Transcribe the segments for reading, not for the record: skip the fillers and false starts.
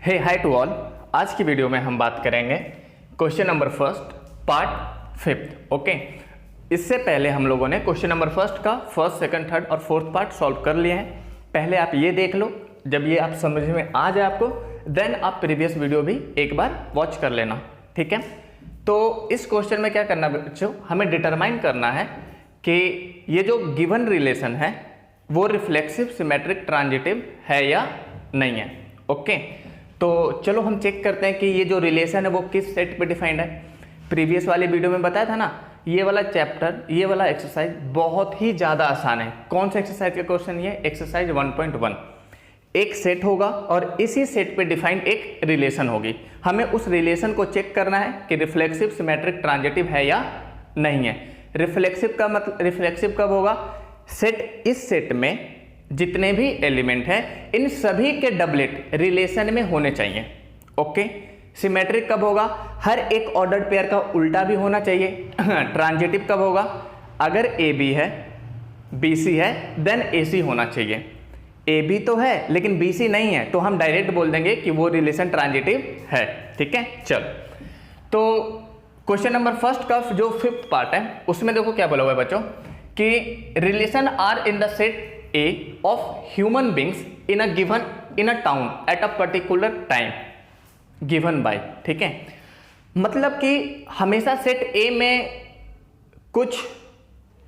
Hey hi to all. आज की video में हम बात करेंगे question number first part fifth. Okay, इससे पहले हम लोगों ने क्वेश्चन नंबर फर्स्ट का फर्स्ट सेकंड थर्ड और फोर्थ पार्ट सॉल्व कर लिए हैं। पहले आप ये देख लो, जब ये आप समझ में आ जाए आपको, देन आप प्रीवियस वीडियो भी एक बार वॉच कर लेना, ठीक है। तो इस क्वेश्चन में क्या करना बच्चों, हमें डिटरमाइन करना है कि ये जो गिवन रिलेशन है वो रिफ्लेक्सिव सिमेट्रिक ट्रांजिटिव है या नहीं है। ओके, तो चलो हम चेक करते हैं कि ये जो रिलेशन है वो किस सेट पे डिफाइंड है। प्रीवियस वाले वीडियो में बताया था ना, ये वाला चैप्टर, ये वाला एक्सरसाइज बहुत ही ज़्यादा आसान है। कौन सा एक्सरसाइज का क्वेश्चन, ये एक्सरसाइज 1.1। एक सेट होगा और इसी सेट पे डिफाइंड एक रिलेशन होगी। हमें उस रिलेशन को चेक करना है कि रिफ्लेक्सिव सिमेट्रिक ट्रांजिटिव है या नहीं है। रिफ्लेक्सिव का मतलब, रिफ्लेक्सिव कब होगा, सेट, इस सेट में जितने भी एलिमेंट हैं इन सभी के डबलेट रिलेशन में होने चाहिए। ओके, सिमेट्रिक कब होगा, हर एक ऑर्डर्ड पेयर का उल्टा भी होना चाहिए। ट्रांजिटिव कब होगा, अगर ए बी है, बी सी है, देन ए सी होना चाहिए। ए बी तो है लेकिन बी सी नहीं है, तो हम डायरेक्ट बोल देंगे कि वो रिलेशन ट्रांजिटिव है, ठीक है। चलो, तो क्वेश्चन नंबर फर्स्ट का जो फिफ्थ पार्ट है उसमें देखो क्या बोला हुआ है बच्चों कि relation R in the set A of human beings in a town at a particular time given by, ठीक है। मतलब कि हमेशा सेट ए में कुछ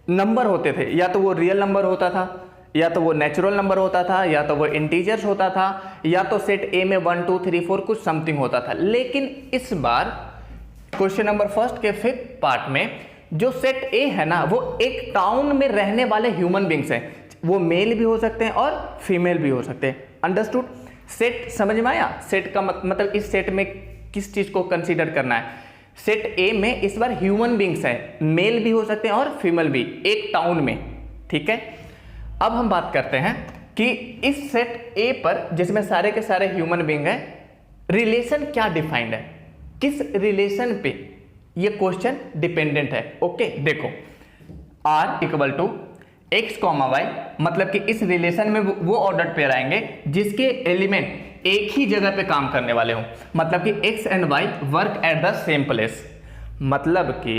नंबर होते थे, या तो वो रियल नंबर होता था, या तो वो नेचुरल नंबर होता था, या तो वो इंटीजर्स होता था, या तो सेट ए में 1 2 3 4 कुछ समथिंग होता था। लेकिन इस बार क्वेश्चन नंबर फर्स्ट के फिफ्थ पार्ट में जो सेट ए है ना, वो एक टाउन में रहने वाले ह्यूमन बींग्स हैं। वो मेल भी हो सकते हैं और फीमेल भी हो सकते हैं। अंडरस्टूड? सेट समझ में आया? सेट का मतलब इस सेट में किस चीज को कंसीडर करना है। सेट ए में इस बार ह्यूमन बींग्स हैं, मेल भी हो सकते हैं और फीमेल भी, एक टाउन में, ठीक है। अब हम बात करते हैं कि इस सेट ए पर जिसमें सारे के सारे ह्यूमन बींग हैं, रिलेशन क्या डिफाइंड है, किस रिलेशन पे ये क्वेश्चन डिपेंडेंट है। ओके, देखो R equal to x comma y, मतलब कि इस रिलेशन में वो ऑर्डर्ड पेयर आएंगे जिसके एलिमेंट एक ही जगह पे काम करने वाले हों। मतलब कि x and y work at the same place. मतलब कि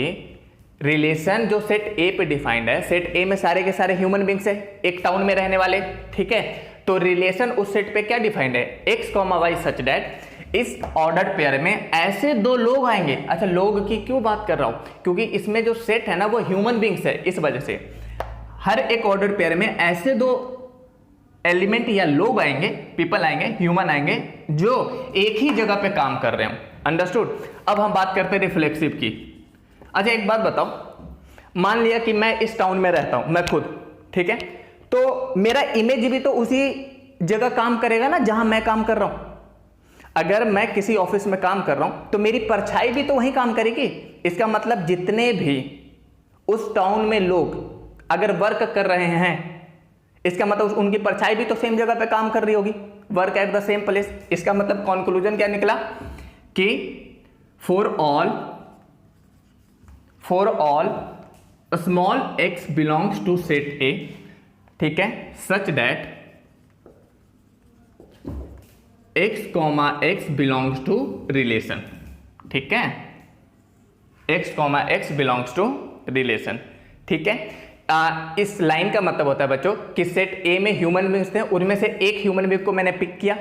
रिलेशन जो सेट ए पे डिफाइंड है, सेट ए में सारे के सारे ह्यूमन बींग्स है, एक टाउन में रहने वाले, ठीक है। तो रिलेशन उस सेट पे क्या डिफाइंड है, x comma y such that इस ऑर्डर्ड पेयर में ऐसे दो लोग आएंगे। अच्छा, लोग की क्यों बात कर रहा हूं, क्योंकि इसमें जो सेट है ना वो ह्यूमन बींग्स है, इस वजह से हर एक ऑर्डर्ड पेयर में ऐसे दो एलिमेंट या लोग आएंगे, पीपल आएंगे, ह्यूमन आएंगे जो एक ही जगह पे काम कर रहे हो। अंडरस्टूड? अब हम बात करते हैं रिफ्लेक्सिव की। अच्छा, एक बात बताओ, मान लिया कि मैं इस टाउन में रहता हूं, मैं खुद, ठीक है, तो मेरा इमेज भी तो उसी जगह काम करेगा ना जहां मैं काम कर रहा हूं। अगर मैं किसी ऑफिस में काम कर रहा हूं तो मेरी परछाई भी तो वहीं काम करेगी। इसका मतलब जितने भी उस टाउन में लोग अगर वर्क कर रहे हैं, इसका मतलब उनकी परछाई भी तो सेम जगह पे काम कर रही होगी, work at the same place. इसका मतलब कंक्लूजन क्या निकला कि for all small x belongs to set A, ठीक है, such that x comma x belongs to relation, ठीक है, x comma x belongs to relation, ठीक है। इस लाइन का मतलब होता है बच्चों कि सेट ए में ह्यूमन बींग्स थे, उनमें से एक ह्यूमन बींग को मैंने पिक किया,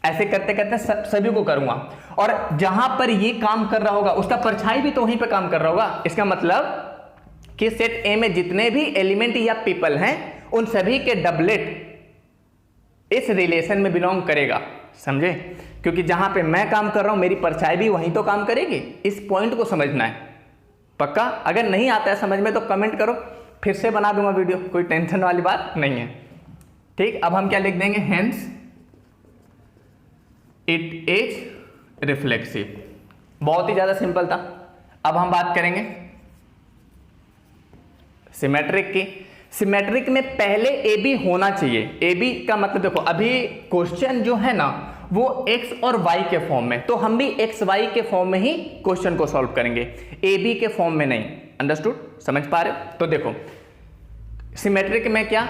ऐसे करते करते सभी को करूंगा, और जहां पर ये काम कर रहा होगा उसका परछाई भी तो वहीं पे काम कर रहा होगा। इसका मतलब कि सेट ए में जितने भी एलिमेंट या पीपल हैं उन सभी के डबलेट इस रिलेशन में बिलोंग करेगा, समझे? क्योंकि जहां पे मैं काम कर रहा हूं मेरी परछाई भी वहीं तो काम करेगी। इस पॉइंट को समझना है पक्का। अगर नहीं आता है समझ में तो कमेंट करो, फिर से बना दूंगा वीडियो, कोई टेंशन वाली बात नहीं है, ठीक। अब हम क्या लिख देंगे, हेंस इट इज रिफ्लेक्सिव। बहुत ही ज्यादा सिंपल था। अब हम बात करेंगे सिमेट्रिक की। सिमेट्रिक में पहले ए बी होना चाहिए। ए बी का मतलब देखो, अभी क्वेश्चन जो है ना वो एक्स और वाई के फॉर्म में, तो हम भी एक्स वाई के फॉर्म में ही क्वेश्चन को सॉल्व करेंगे, ए बी के फॉर्म में नहीं। अंडरस्टूड? समझ पा रहे हो? तो देखो सिमेट्रिक में क्या,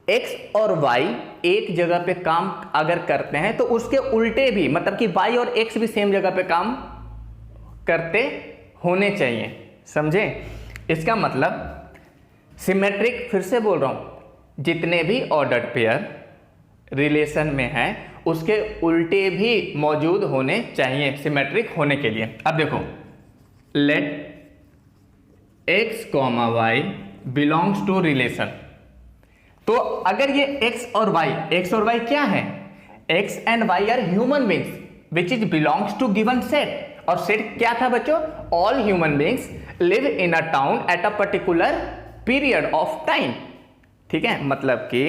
एक्स और वाई एक जगह पे काम अगर करते हैं तो उसके उल्टे भी, मतलब कि वाई और एक्स भी सेम जगह पे काम करते होने चाहिए, समझे? इसका मतलब सिमेट्रिक, फिर से बोल रहा हूं, जितने भी ऑर्डर्ड पेयर रिलेशन में हैं उसके उल्टे भी मौजूद होने चाहिए सिमेट्रिक होने के लिए। अब देखो, let x comma y belongs to relation, तो अगर ये एक्स और वाई क्या है? X and y are human beings which is belongs to given set, और सेट क्या था बच्चों? All human beings live in a town at a particular period of time. ठीक है, मतलब कि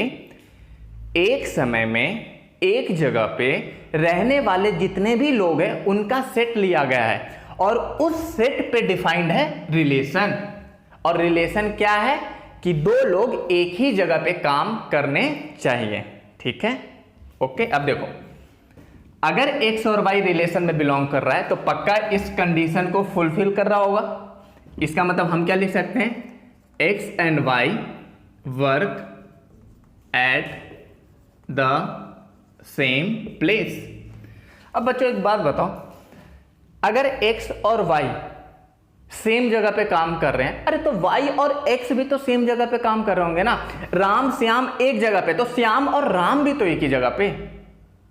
एक समय में एक जगह पे रहने वाले जितने भी लोग हैं उनका सेट लिया गया है, और उस सेट पे डिफाइंड है रिलेशन। और रिलेशन क्या है? कि दो लोग एक ही जगह पे काम करने चाहिए। ठीक है, ओके। अब देखो, अगर एक्स और वाई रिलेशन में बिलोंग कर रहा है तो पक्का इस कंडीशन को फुलफिल कर रहा होगा। इसका मतलब हम क्या लिख सकते हैं? X and y work at the same place. अब बच्चों एक बात बताओ, अगर एक्स और वाई सेम जगह पे काम कर रहे हैं, अरे तो वाई और एक्स भी तो सेम जगह पे काम कर रहे होंगे ना। राम श्याम एक जगह पे, तो श्याम और राम भी तो एक ही जगह पे।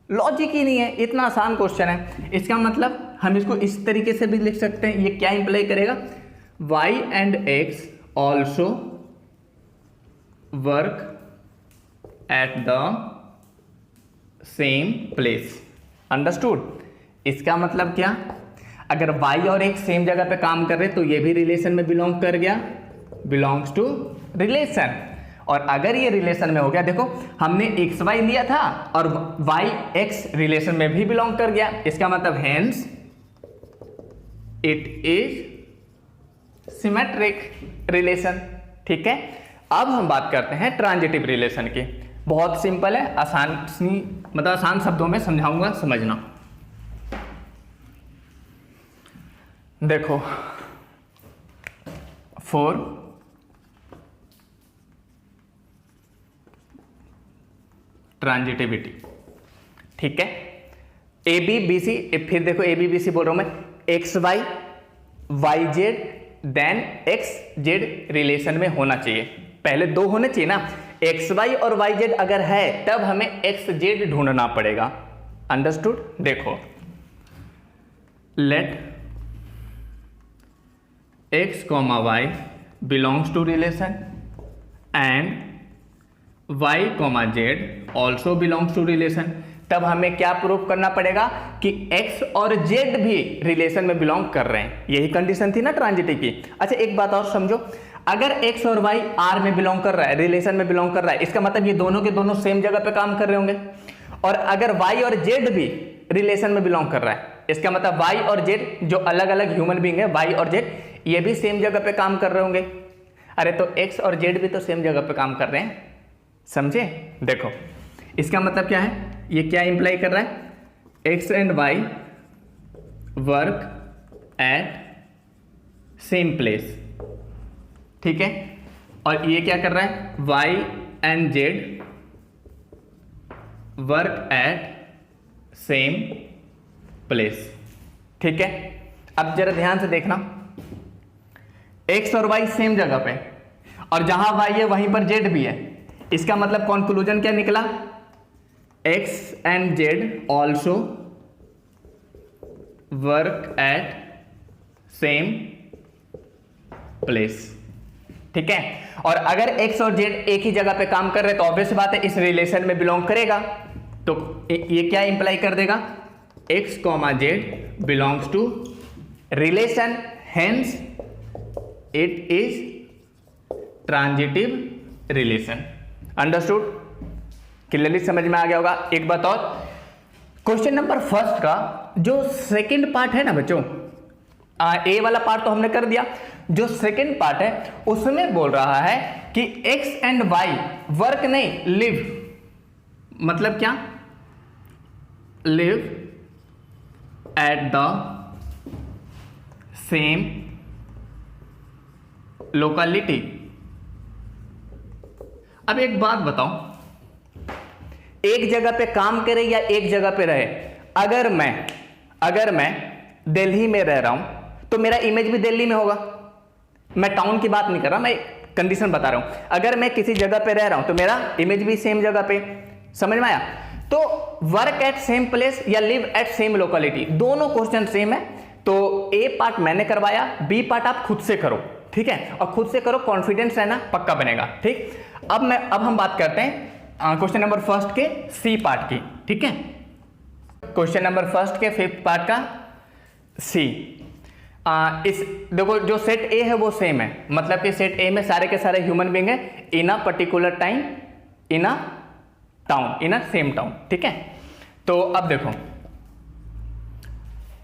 लॉजिक ही नहीं है, इतना आसान क्वेश्चन है। इसका मतलब हम इसको इस तरीके से भी लिख सकते हैं। ये क्या इंप्लाई करेगा? Y and x also work at the same place. Understood? इसका मतलब क्या? अगर y और x सेम जगह पे काम कर रहे हैं तो ये भी रिलेशन में बिलोंग कर गया, बिलोंग्स टू रिलेशन। और अगर ये रिलेशन में हो गया, देखो हमने एक्स वाई लिया था और वाई एक्स रिलेशन में भी बिलोंग कर गया, इसका मतलब hence it is symmetric relation. ठीक है, अब हम बात करते हैं ट्रांजिटिव रिलेशन की। बहुत सिंपल है, आसान शब्दों में समझाऊंगा, समझना। देखो, फॉर ट्रांजिटिविटी, ठीक है, ए बी बी सी, फिर देखो ए बी बी सी बोल रहा हूं मैं, x y y z then x z relation में होना चाहिए। पहले दो होने चाहिए ना, एक्स वाई और वाई जेड अगर है तब हमें एक्स जेड ढूंढना पड़ेगा। अंडरस्टूड? देखो, let x comma y belongs to relation and y comma z also belongs to relation. तब हमें क्या प्रूव करना पड़ेगा? कि x और z भी रिलेशन में बिलोंग कर रहे हैं। यही कंडीशन थी ना ट्रांजिटिव की। अच्छा एक बात और समझो, अगर x और y r में बिलोंग कर रहा है, रिलेशन में बिलोंग कर रहा है, इसका मतलब ये दोनों के दोनों सेम जगह पे काम कर रहे होंगे। और अगर y और z भी रिलेशन में बिलोंग कर रहा है, इसका मतलब y और z जो अलग अलग ह्यूमन बीइंग है, y और z ये भी सेम जगह पे काम कर रहे होंगे। अरे तो x और z भी तो सेम जगह पे काम कर रहे हैं, समझे? देखो इसका मतलब क्या है, ये क्या इंप्लाई कर रहा है? X and y work at same place, ठीक है। और ये क्या कर रहा है? Y and z work at same place, ठीक है। अब जरा ध्यान से देखना, एक्स और वाई सेम जगह पे, और जहां वाई है वहीं पर जेड भी है। इसका मतलब कंक्लूजन क्या निकला? X and Z also work at same place, ठीक है। और अगर एक्स और जेड एक ही जगह पे काम कर रहे तो ऑब्वियस बात है इस रिलेशन में बिलोंग करेगा। तो ये क्या इंप्लाई कर देगा? X comma z belongs to relation, hence it is transitive relation. Understood? Clearly समझ में आ गया होगा। एक बात और, क्वेश्चन नंबर फर्स्ट का जो सेकंड पार्ट है ना बच्चों, ए वाला पार्ट तो हमने कर दिया, जो सेकंड पार्ट है उसमें बोल रहा है कि एक्स एंड वाई वर्क नहीं लिव, मतलब क्या? Live at the same locality. अब एक बात बताओ, एक जगह पे काम करे या एक जगह पे रहे। अगर मैं दिल्ली में रह रहा हूं तो मेरा इमेज भी दिल्ली में होगा। मैं टाउन की बात नहीं कर रहा, मैं कंडीशन बता रहा हूं। अगर मैं किसी जगह पे रह रहा हूं तो मेरा इमेज भी सेम जगह पे। समझ में आया? तो वर्क एट सेम प्लेस या लिव एट सेम लोकेलिटी, दोनों क्वेश्चन सेम है। तो ए पार्ट मैंने करवाया, बी पार्ट आप खुद से करो, ठीक है? और खुद से करो, कॉन्फिडेंस है ना, पक्का बनेगा, ठीक? अब हम बात करते हैं क्वेश्चन नंबर फर्स्ट के सी पार्ट की, ठीक है? क्वेश्चन नंबर फर्स्ट के फिफ्थ पार्ट का सी। इस देखो, जो सेट ए है वो सेम है, मतलब कि सेट ए में सारे के सारे ह्यूमन बीइंग है in a particular time, in a town, in a same town, ठीक है? तो अब देखो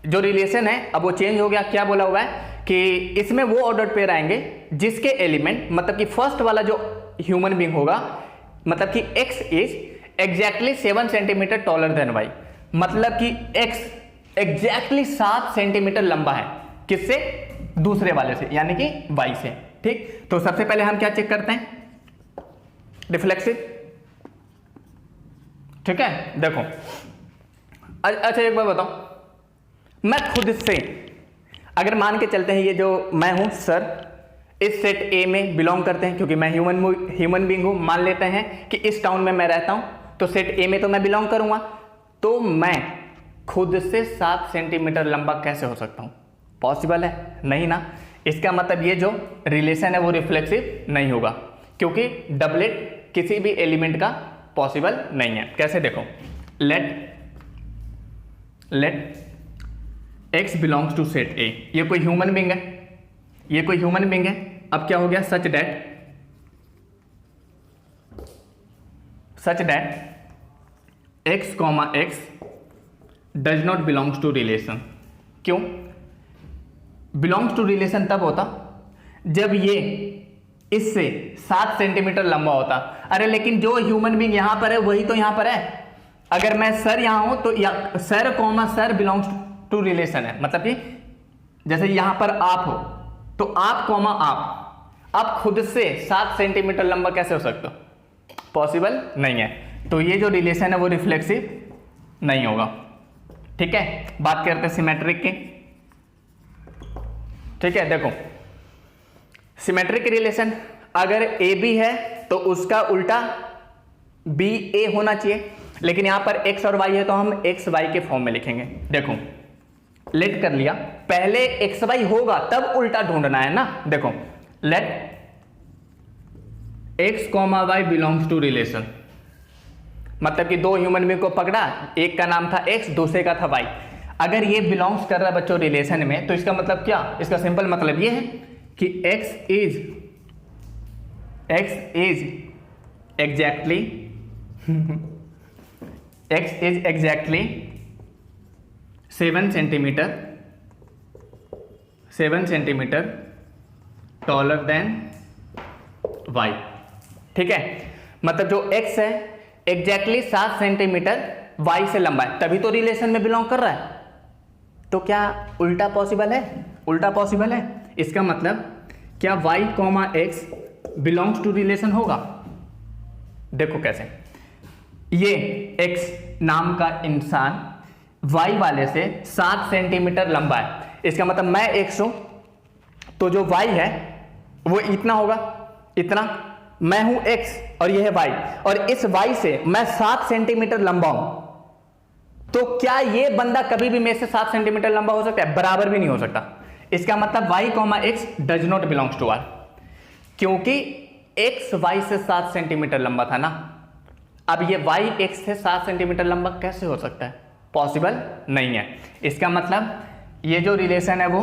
जो रिलेशन है अब वो चेंज हो गया। क्या बोला हुआ है कि इसमें वो ऑर्डर पेयर आएंगे जिसके एलिमेंट, मतलब कि फर्स्ट वाला जो ह्यूमन बीइंग होगा, मतलब कि x is exactly 7 centimetre taller then y, मतलब कि x एग्जैक्टली 7 सेंटीमीटर लंबा है। किससे? दूसरे वाले से, यानी कि y से, ठीक? तो सबसे पहले हम क्या चेक करते हैं? रिफ्लेक्सिव, ठीक है? देखो अच्छा एक बार बताओ, मैं खुद से अगर मान के चलते हैं ये जो मैं हूं सर, इस सेट ए में बिलोंग करते हैं, क्योंकि मैं ह्यूमन बीइंग हूं, मान लेते हैं कि इस टाउन में मैं रहता हूं, तो सेट ए में तो मैं बिलोंग करूंगा। तो मैं खुद से 7 सेंटीमीटर लंबा कैसे हो सकता हूं? पॉसिबल है? नहीं ना। इसका मतलब ये जो रिलेशन है वो रिफ्लेक्सिव नहीं होगा, क्योंकि डबलेट किसी भी एलिमेंट का पॉसिबल नहीं है। कैसे? देखो, let x belongs to set A, ये कोई ह्यूमन बीइंग है, ये कोई ह्यूमन बीइंग है। अब क्या हो गया? Such that x, x does not belongs to relation. क्यों? बिलोंग्स टू रिलेशन तब होता जब ये इससे 7 सेंटीमीटर लंबा होता। अरे लेकिन जो ह्यूमन बीइंग यहां पर है वही तो यहां पर है। अगर मैं सर यहां हूं तो sir sir belongs to relation है, मतलब कि जैसे यहां पर आप हो तो आप आप खुद से 7 सेंटीमीटर लंबा कैसे हो सकते हो? पॉसिबल नहीं है। तो ये जो रिलेशन है वो रिफ्लेक्सिव नहीं होगा, ठीक है? बात करते हैं सिमेट्रिक की, ठीक है? देखो, सिमेट्रिक रिलेशन अगर ए बी है तो उसका उल्टा बी ए होना चाहिए, लेकिन यहां पर x और y है तो हम x y के फॉर्म में लिखेंगे। देखो, लेट कर लिया, पहले एक्स वाई होगा तब उल्टा ढूंढना है ना। देखो, let x comma y belongs to relation, मतलब कि दो ह्यूमन बीइंग को पकड़ा, एक का नाम था एक्स, दूसरे का था वाई। अगर ये बिलोंग्स कर रहा है बच्चों रिलेशन में, तो इसका मतलब क्या? इसका सिंपल मतलब ये है कि x is exactly 7 centimetre taller than y, ठीक है? मतलब जो x है एग्जैक्टली 7 सेंटीमीटर y से लंबा है, तभी तो रिलेशन में बिलोंग कर रहा है। तो क्या उल्टा पॉसिबल है? उल्टा पॉसिबल है। इसका मतलब क्या y comma x belongs to relation होगा? देखो कैसे, ये x नाम का इंसान y वाले से 7 सेंटीमीटर लंबा है। इसका मतलब मैं x हूं तो जो y है वो इतना होगा, इतना। मैं हूं x और यह है y, और इस y से मैं 7 सेंटीमीटर लंबा हूं। तो क्या ये बंदा कभी भी मेरे से 7 सेंटीमीटर लंबा हो सकता है? बराबर भी नहीं हो सकता। इसका मतलब y comma x does not belongs to r, क्योंकि x y से 7 सेंटीमीटर लंबा था ना। अब ये y x से 7 सेंटीमीटर लंबा कैसे हो सकता है? पॉसिबल नहीं है। इसका मतलब ये जो रिलेशन है वो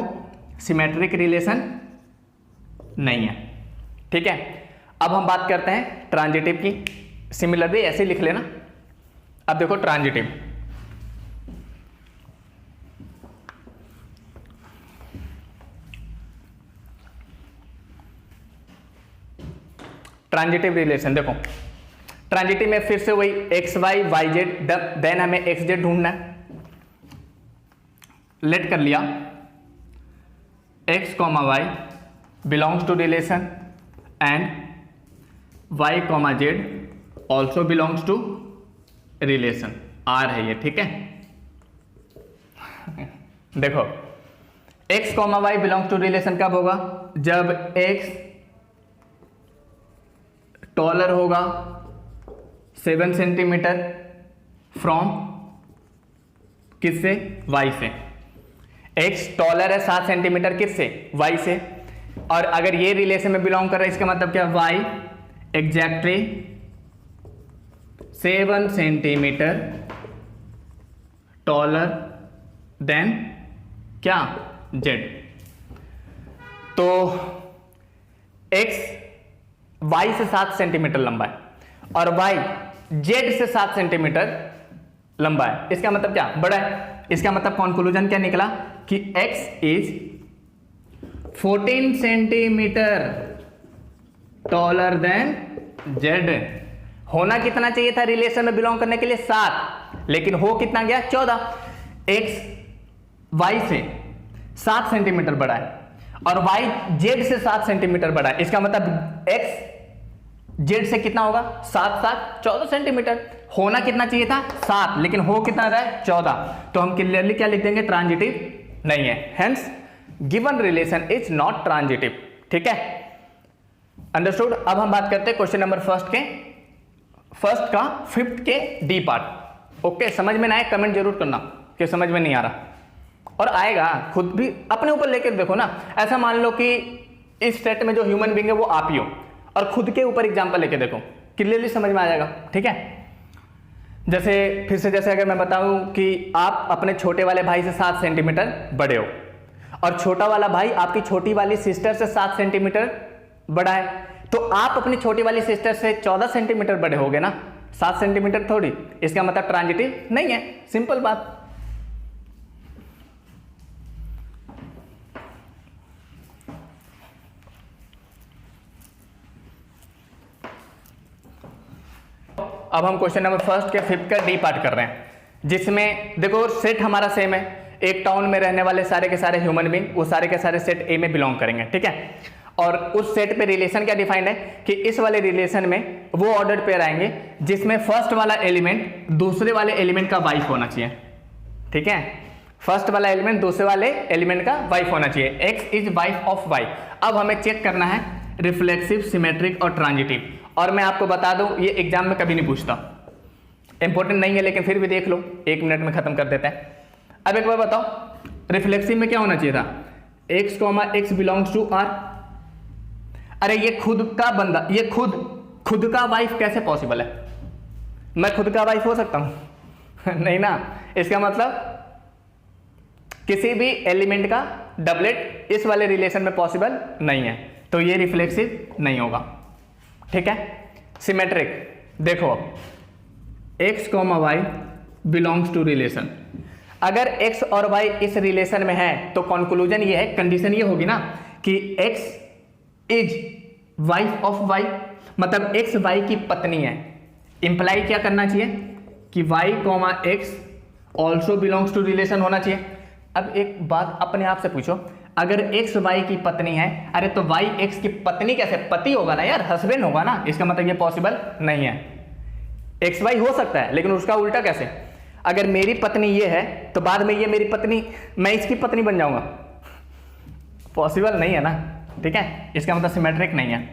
सिमेट्रिक रिलेशन नहीं है, ठीक है? अब हम बात करते हैं ट्रांजिटिव की। सिमिलरली ऐसे लिख लेना। अब देखो ट्रांजिटिव, ट्रांजिटिव रिलेशन। देखो, ट्रांजिटिव में फिर से वही x y y z, then हमें एक्स जेड ढूंढना है। लेट कर लिया, x comma y belongs to relation and y comma z also belongs to relation r है ये, ठीक है। देखो x comma y belongs to relation कब होगा, जब x टॉलर होगा 7 सेंटीमीटर फ्रॉम किससे, y से। x टॉलर है 7 सेंटीमीटर किससे, y से। और अगर ये रिलेशन में बिलोंग कर रहा है इसका मतलब क्या, y exactly 7 centimetre taller then क्या, z। तो x y से 7 सेंटीमीटर लंबा है और y z से 7 सेंटीमीटर लंबा है। इसका मतलब क्या, बड़ा है। इसका मतलब कंक्लूजन क्या निकला कि x is 14 centimetre taller then z। होना कितना चाहिए था रिलेशन में बिलोंग करने के लिए, 7, लेकिन हो कितना गया, 14। x y से 7 सेंटीमीटर बड़ा है और y z से 7 सेंटीमीटर बड़ा है। इसका मतलब x z से कितना होगा, 7 7 14 सेंटीमीटर। होना कितना चाहिए था, 7, लेकिन हो कितना रहा है, 14। तो हम क्लियरली क्या लिख देंगे, ट्रांजिटिव नहीं है। Hence given relation is not transitive, ठीक है, अंडरस्टूड। अब हम बात करते हैं क्वेश्चन नंबर फर्स्ट का 5th के डी पार्ट। ओके, समझ में ना आए कमेंट जरूर करना कि समझ में नहीं आ रहा, और आएगा, खुद भी अपने ऊपर लेकर देखो ना। ऐसा मान लो कि इस सेट में जो ह्यूमन बीइंग है वो आप ही हो, और खुद के ऊपर एग्जांपल लेके देखो, क्लियरली समझ में आ जाएगा, ठीक है। जैसे अगर मैं बताऊं कि आप अपने छोटे वाले भाई से 7 सेंटीमीटर बड़े हो और छोटा वाला भाई आपकी छोटी वाली सिस्टर से 7 सेंटीमीटर बड़ा है, तो आप अपनी छोटी वाली सिस्टर से 14 सेंटीमीटर बड़े होगे ना, 7 सेंटीमीटर थोड़ी। इसका मतलब ट्रांजिटिव नहीं है, सिंपल बात। अब हम क्वेश्चन नंबर 1 के 5th का डी पार्ट कर रहे हैं, जिसमें देखो सेट हमारा सेम है। एक टाउन में रहने वाले सारे के सारे ह्यूमन बीइंग वो सारे के सारे सेट ए में बिलोंग करेंगे, ठीक है। और उस सेट पे रिलेशन क्या डिफाइंड है कि इस वाले रिलेशन में वो ऑर्डर्ड पेयर आएंगे जिसमें फर्स्ट वाला एलिमेंट दूसरे वाले एलिमेंट का वाइफ होना चाहिए, ठीक है। फर्स्ट वाला एलिमेंट दूसरे वाले एलिमेंट का वाइफ होना चाहिए। X is wife of y. अब हमें चेक करना है रिफ्लेक्सिव, सिमेट्रिक और ट्रांजिटिव। और मैं आपको बता दूं ये एग्जाम में कभी नहीं पूछता, इंपॉर्टेंट नहीं है, लेकिन फिर भी देख लो, 1 मिनट में खत्म कर देते हैं। अब एक बार बताओ, रिफ्लेक्सिव में क्या होना चाहिए था, x comma x belongs to r. अरे ये खुद का बंदा, ये खुद का वाइफ कैसे पॉसिबल है? मैं खुद का वाइफ हो सकता हूं? नहीं ना। इसका मतलब किसी भी एलिमेंट का डबलेट इस वाले रिलेशन में पॉसिबल नहीं है, तो ये रिफ्लेक्सिव नहीं होगा, ठीक है। सिमेट्रिक, देखो x comma y belongs to relation. अगर x और y इस रिलेशन में है तो कंक्लूजन ये है, कंडीशन ये होगी ना कि x is wife of y, मतलब x y की पत्नी है। इंप्लाई क्या करना चाहिए कि y comma x also belongs to relation होना चाहिए। अब एक बात अपने आप से पूछो, अगर x y की पत्नी है, अरे तो y x की पत्नी कैसे, पति होगा ना यार, हस्बैंड होगा ना। इसका मतलब ये पॉसिबल नहीं है। x y हो सकता है लेकिन उसका उल्टा कैसे, अगर मेरी पत्नी ये है तो बाद में ये मेरी पत्नी, मैं इसकी पत्नी बन जाऊंगा, पॉसिबल नहीं है ना, ठीक है। इसका मतलब सिमेट्रिक नहीं है,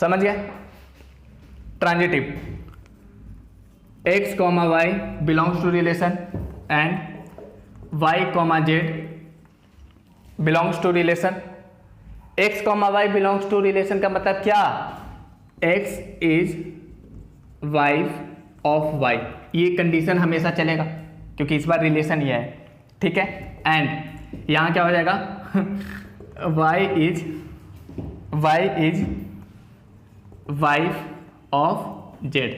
समझ गए। Transitive, x comma y belongs to relation and y comma z belongs to relation. x comma y belongs to relation का मतलब क्या, x is wife of y। ये कंडीशन हमेशा चलेगा क्योंकि इस बार रिलेशन ये है, ठीक है। एंड यहां क्या हो जाएगा y is wife of z।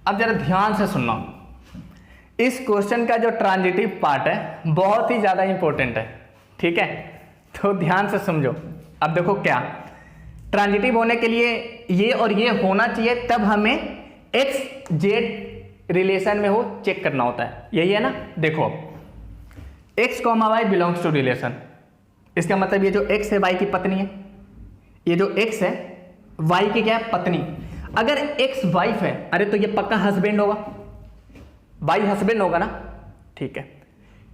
अब जरा ध्यान से सुनना, इस क्वेश्चन का जो ट्रांजिटिव पार्ट है बहुत ही ज्यादा इंपॉर्टेंट है, ठीक है, तो ध्यान से समझो। अब देखो क्या, ट्रांजिटिव होने के लिए ये और ये होना चाहिए, तब हमें एक्स जेड रिलेशन में हो चेक करना होता है, यही है ना। देखो x comma y belongs to relation, इसका मतलब ये जो एक्स है वाई की पत्नी है, ये जो एक्स है वाई की क्या है, पत्नी। अगर एक्स वाइफ है, अरे तो ये पक्का हस्बैंड होगा, वाई हस्बैंड होगा ना, ठीक है।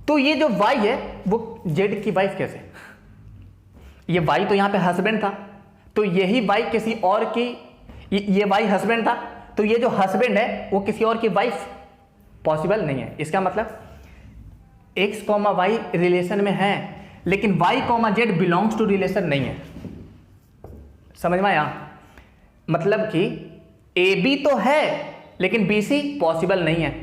तो ये जो वाई है वो जेड की वाइफ कैसे? ये वाई तो यहां पे हस्बैंड था, तो यही वाई किसी और की, ये वाई हस्बैंड था, तो ये जो हस्बैंड है वो किसी और की वाइफ पॉसिबल नहीं है। इसका मतलब एक्स कॉमा वाई रिलेशन में है, लेकिन y comma z belongs to relation नहीं है। समझ में आया? मतलब कि ए बी तो है लेकिन बी सी पॉसिबल नहीं है,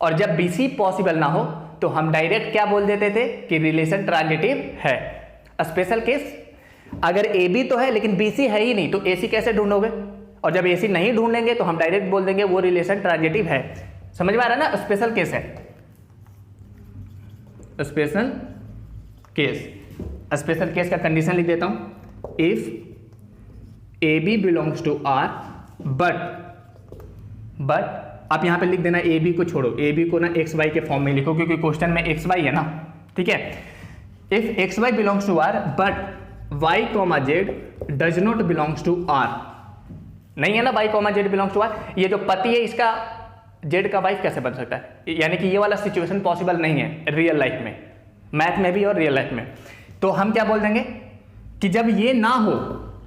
और जब बी सी पॉसिबल ना हो तो हम डायरेक्ट क्या बोल देते थे कि रिलेशन ट्रांजिटिव है। स्पेशल केस, अगर ए बी तो है लेकिन बी सी है ही नहीं तो ए सी कैसे ढूंढोगे, और जब ए सी नहीं ढूंढेंगे तो हम डायरेक्ट बोल देंगे वो रिलेशन ट्रांजिटिव है। समझ में आ रहा है ना? स्पेशल केस है, स्पेशल केस। स्पेशल केस का कंडीशन लिख देता हूं, if a b belongs to r but आप यहां पे लिख देना ए बी को छोड़ो, ए बी को ना एक्स वाई के फॉर्म में लिखो क्योंकि क्वेश्चन में एक्स वाई है ना, ठीक है। If x y belongs to r but y comma z does not belongs to r, नहीं है ना y comma z belongs to r, ये जो पति है इसका जेड का वाइफ कैसे बन सकता है? यानी कि ये वाला सिचुएशन पॉसिबल नहीं है रियल लाइफ में, मैथ में भी और रियल लाइफ में। तो हम क्या बोल देंगे कि जब ये ना हो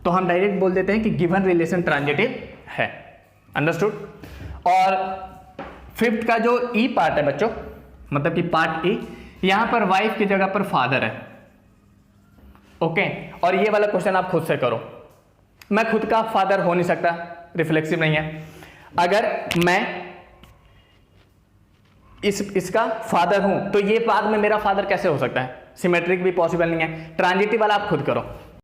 तो हम डायरेक्ट बोल देते हैं कि गिवन रिलेशन ट्रांजिटिव है। अंडरस्टूड? और फिफ्थ का जो ई पार्ट है बच्चों, मतलब कि पार्ट ई, यहां पर वाइफ की जगह पर फादर है, ओके। और ये वाला क्वेश्चन आप खुद से करो, मैं खुद का फादर हो नहीं सकता, रिफ्लेक्सिव नहीं है। अगर मैं इसका फादर हूं तो ये बाद में मेरा फादर कैसे हो सकता है? सिमेट्रिक भी पॉसिबल नहीं है। ट्रांजिटिव वाला आप खुद करो।